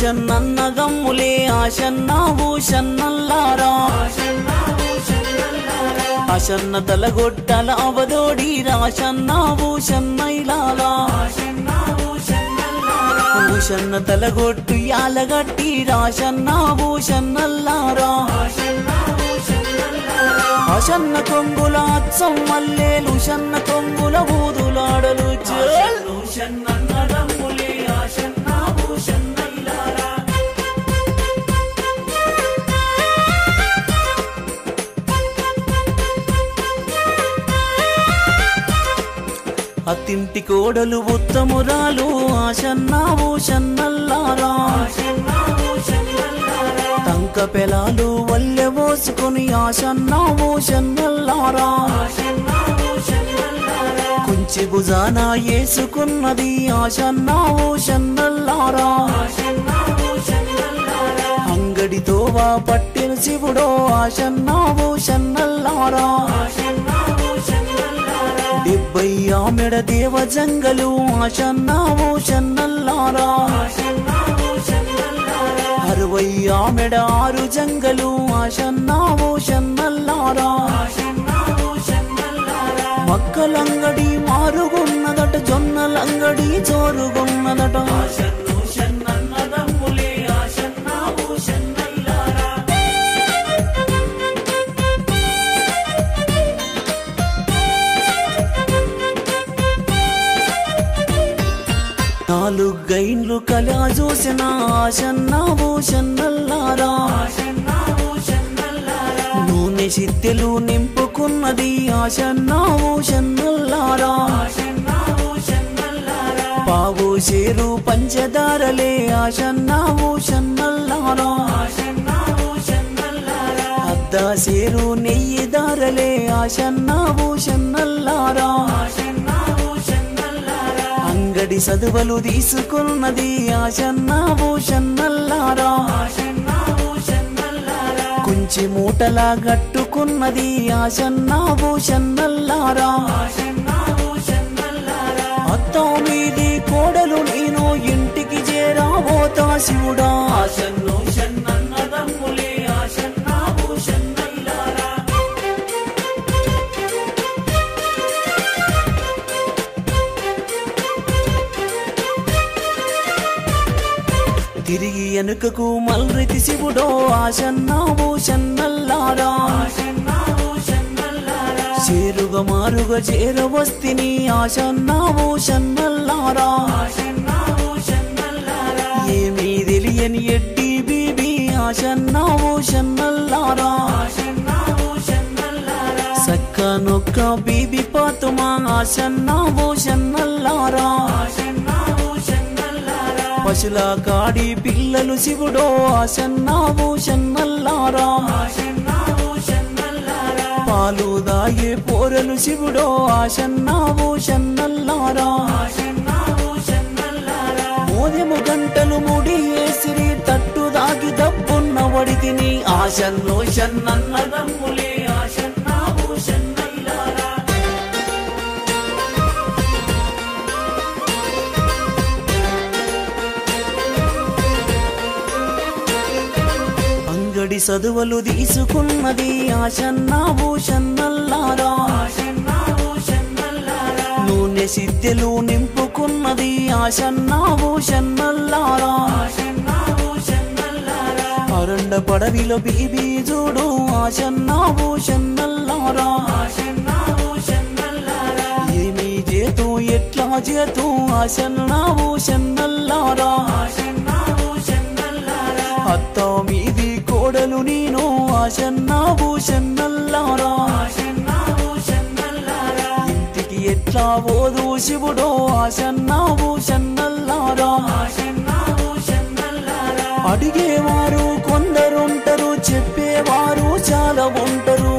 భూషన్నన్నదమ్ములే ఆశన్నా భూషన్నల్లారా ఆశన్న తలగొట్టల అవదోడి రాశన్నా భూషన్నైలారా భూషన్న తలగొట్టు యాలగట్టి రాశన్నా భూషన్నల్లారా ఆశన్న కొంగుల అచ్చం మల్లేలు షన్న కొంగుల ఊదులాడలు భూషన్నన్నదమ్ములే ఆశన్నా భూషన్నైలారా అత్తింటి కోడలు ఉత్తమురాలు ఆశన్నా భూషన్నల్లారా తంక పెలాలు వల్లె పోసుకొని ఆశన్నా భూషన్నల్లారా కుంచి భుజాన వేసుకున్నది ఆశన్నా భూషన్నల్లారా అంగడితోవా పట్టిన శివుడో ఆశన్నా భూషన్నల్లారా 70 ఆమెడ దేవ జంగలు ఆశన్నా భూషన్నల్లారా 60 ఆమెడ 6 జంగలు ఆశన్నా భూషన్నల్లారా మక్కలంగడి మారుగున్నదట జొన్నలంగడి జోరుగున్నదట నాలుగైన్లు కళ చూసిన ఆశన్నా భూషన్నల్లారా నూనె సిద్దెలు నింపుకున్నది ఆశన్నా భూషన్నల్లారా పావు చేరు పంచదారలే ఆశన్నా భూషన్నల్లారా అద్దా చేరు నెయ్యి దారలే ఆశన్నా భూషన్నల్లారా అంగడి సదువలు తీసుకున్నది ఆశన్నా భూషన్నల్లారా కుంచి మూటలా గట్టుకున్నది ఆశన్నా భూషన్నల్లారా అత్తం మీది కోడలు నేను ఇంటికి చేరాబోతా శివుడా ఆశన్నో షన్నన్నదమ్ములే ఆశన్నా భూషన్నైలారా తిరిగి వెనుకకు మల్రితి శివుడో ఆశన్నా భూషన్నల్లారా చేరుగా మారుగా చేరవస్తిని ఆశన్నా భూషన్నల్లారా ఏమీ తెలియని ఎడ్డి బీబీ ఆశన్నా భూషన్నల్లారా సక్క నొక్క బీబీ పాతుమా ఆశన్నా భూషన్నల్లారా పశుల కాడి పిల్లలు శివుడో ఆశన్నా భూషన్నల్లారా పాలు దాయే పోరలు శివుడో ఆశన్నా భూషన్నల్లారా మోదెము గంటలు ముడి వేసిరి తట్టు దాగి దబ్బున్న వడితిని ఆశన్నో షన్నన్నదమ్ములే ఆశన్నా భూషన్నైలారా అంగడి సదువలు తీసుకున్నది ఆశన్నా భూషన్నల్లారా నూనె సిద్దెలు నింపుకున్నది ఆశన్నా భూషన్నల్లారా అరండ పడవిలో బీబీ చూడు ఆశన్నా భూషన్నల్లారా ఏమీ చేతు ఎట్లా చేతు ఆశన్నా భూషన్నల్లారా అత్త మీది కోడలు నేను ఆశన్నా భూషన్నల్లారా ఇంటికి ఎట్లా పోదు శివుడో ఆశన్నా భూషన్నల్లారా అడిగేవారు కొందరుంటారు చెప్పేవారు చాలా ఉంటారు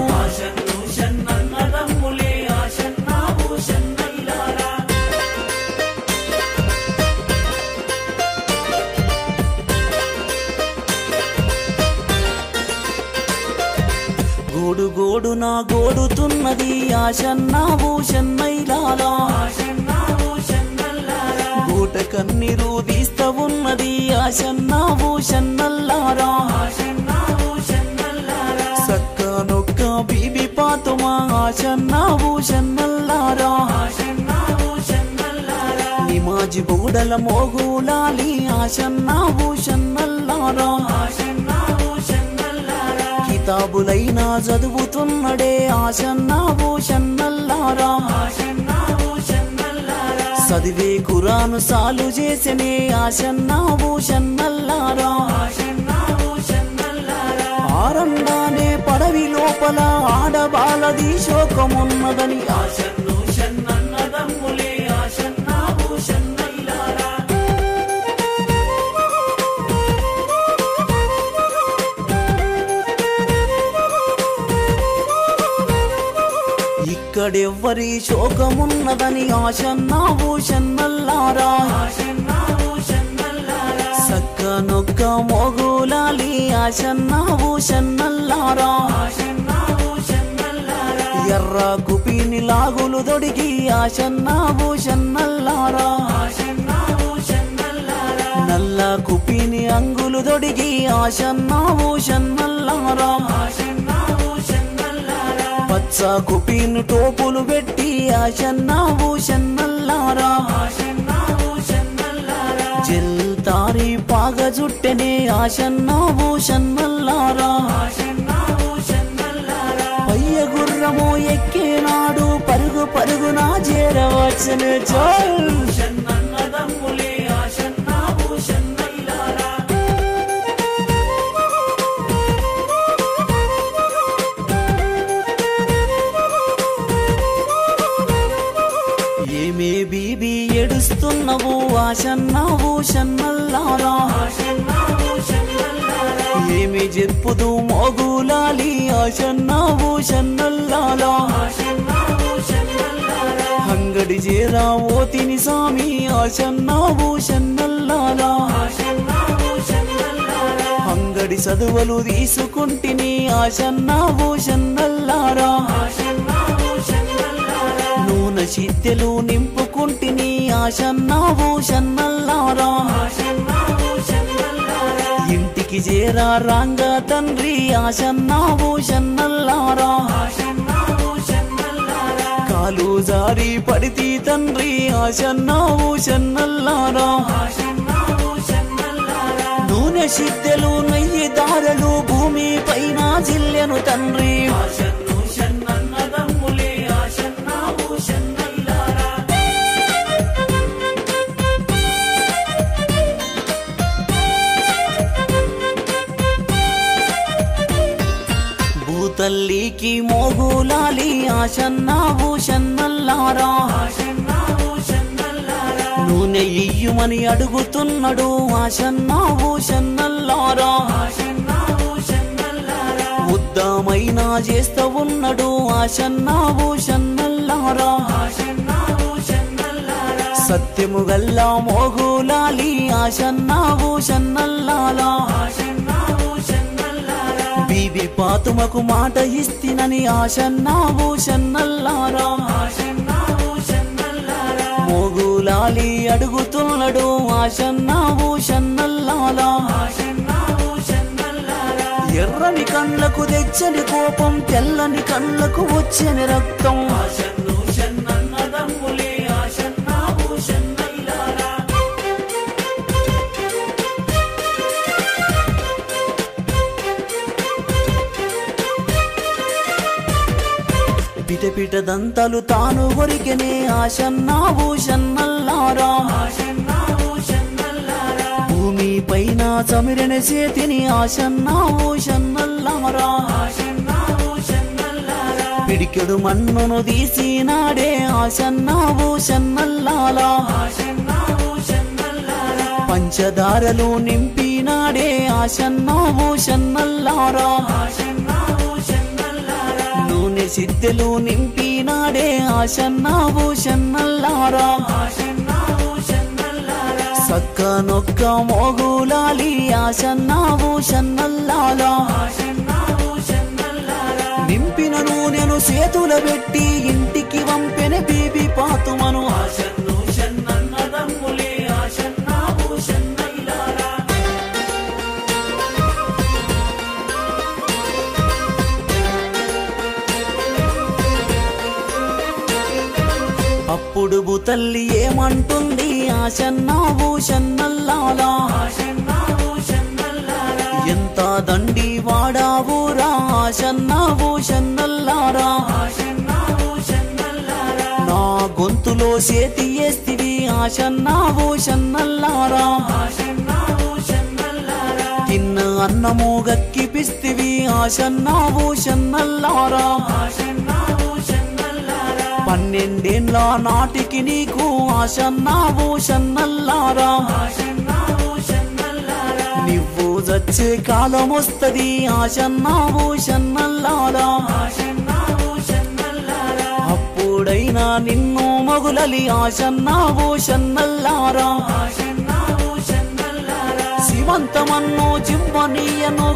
గోడు గోడు నా గోడుతున్నది ఆశన్నా భూషన్నైలారా పూట కన్నీరు తీస్తా ఉన్నది ఆశన్నా భూషన్నల్లారా సక్కనొక్క బీబీ పాతుమా ఆశన్నా భూషన్నల్లారా నిమాజి బూడల మోగులాలి ఆశన్నా భూషన్నల్లారా కితాబులైనా చదువుతున్నడే ఆశన్నా భూషన్నల్లారా చదివే ఖురాను సాలు చేసనే ఆశన్నా భూషన్నల్లారా ఆరండానే పడవి లోపల ఆడబాలది శోకమున్నదని ఆశన్ను షన్నన్నదమ్ములే ఆశన్నా భూషన్నల్లారా ఇక్కడెవ్వరి శోకమున్నదని ఆశన్నా భూషన్నల్లారా సక్కనొక్క మోగులాలి ఆశన్నా భూషన్నల్లారా ఎర్ర కుపిని లాగులు దొడిగి ఆశన్నా భూషన్నల్లారా నల్ల కుపిని అంగులు దొడిగి ఆశన్నా భూషన్నల్లారా పచ్చ కుపిను టోపులు పెట్టి ఆశన్నా భూషన్నల్లారా తారి పాగ జుట్టెనే ఆశన్నా భూషన్నల్లారా పయ్య గుర్రము ఎక్కేనాడు పరుగు పరుగునా చేరవచ్చనే షన్నన్నదమ్ములే ఆశన్నా భూషన్నల్లారా ఏమే బీబీ ఏడుస్తున్నవు ఆశన్నా భూషన్నల్లారా ఏమి చెప్పుదు మోగులాలి ఆశన్నా భూషన్నల్లారా అంగడి చేరా ఓతిని సామి ఆశన్నా భూషన్నల్లారా అంగడి చదువులు తీసుకుంటిని ఆశన్నా భూషన్నల్లారా నూనె చిత్తెలు నింపుకుంటిని ఆశన్నా భూషన్నల్లారా ఇంటికి చేరా రాంగా తండ్రి ఆశన్నా భూషన్నల్లారా కాలు జారి పడితి తండ్రి ఆశన్నా భూషన్నల్లారా నూనె చిత్తెలు నెయ్యి దారలు భూమి పైన జిల్లెను తండ్రి తల్లికి మోగులాలి ఆశన్నా భూషన్నల్లారా నూనె ఇయ్యుమని అడుగుతున్నాడు ఆశన్నా భూషన్నల్లారా ఉద్దామైనా చేస్తా ఉన్నాడు ఆశన్నా భూషన్నల్లారా సత్యము గల్లా మోగులాలి ఆశన్నా భూషన్నల్లారా బీబీ పాతుమకు మాట ఇస్తినని ఆశన్నా భూషన్నల్లారా మోగులాలి అడుగుతున్నాడు ఆశన్నా భూషన్నల్లారా ఎర్రని కళ్ళకు తెచ్చని కోపం తెల్లని కళ్ళకు వచ్చని రక్తం ఆశన్ను షన్నన్నదమ్ములే ఆశన్నా భూషన్నల్లారా పిట పిట దంతాలు తాను కొరికెనే ఆశన్నా భూషన్నల్లారా భూమి పైన చమిరెన చేతిని ఆశన్నా భూషన్నల్లారా పిడికెడు మన్నును తీసినాడే ఆశన్నా భూషన్నల్లారా పంచదారలు నింపినాడే ఆశన్నా భూషన్నల్లారా నూనె సిద్దెలు నింపినాడే ఆశన్నా భూషన్నల్లారా సక్కనొక్క మోగులాలి ఆశన్నా భూషన్నల్లారా నింపిన నూనెను చేతుల పెట్టి ఇంటికి వంపెన బీబీ పాతుమను ఆశన్ను షన్నన్నదమ్ములే అప్పుడు భూతల్లి ఏమంటుంది ఆశన్న భూషన్నల్లారా ఎంత దండి వాడావురా ఆశన్న భూషన్నల్లారా నా గొంతులో చేతి వేస్తివి ఆశన్న భూషన్నల్లారా తిన్న అన్నము గక్కిపిస్తివి ఆశన్న భూషన్నల్లారా 12 ఏళ్ల నాటికి నీకు ఆశన్న భూషన్నల్లారా నువ్వు చచ్చే కాలం వస్తది ఆశన్న భూషన్నల్లారా అప్పుడైనా నిన్ను మగులలి ఆశన్న భూషన్నల్లారా శివంతమన్ను జిమ్మనీయను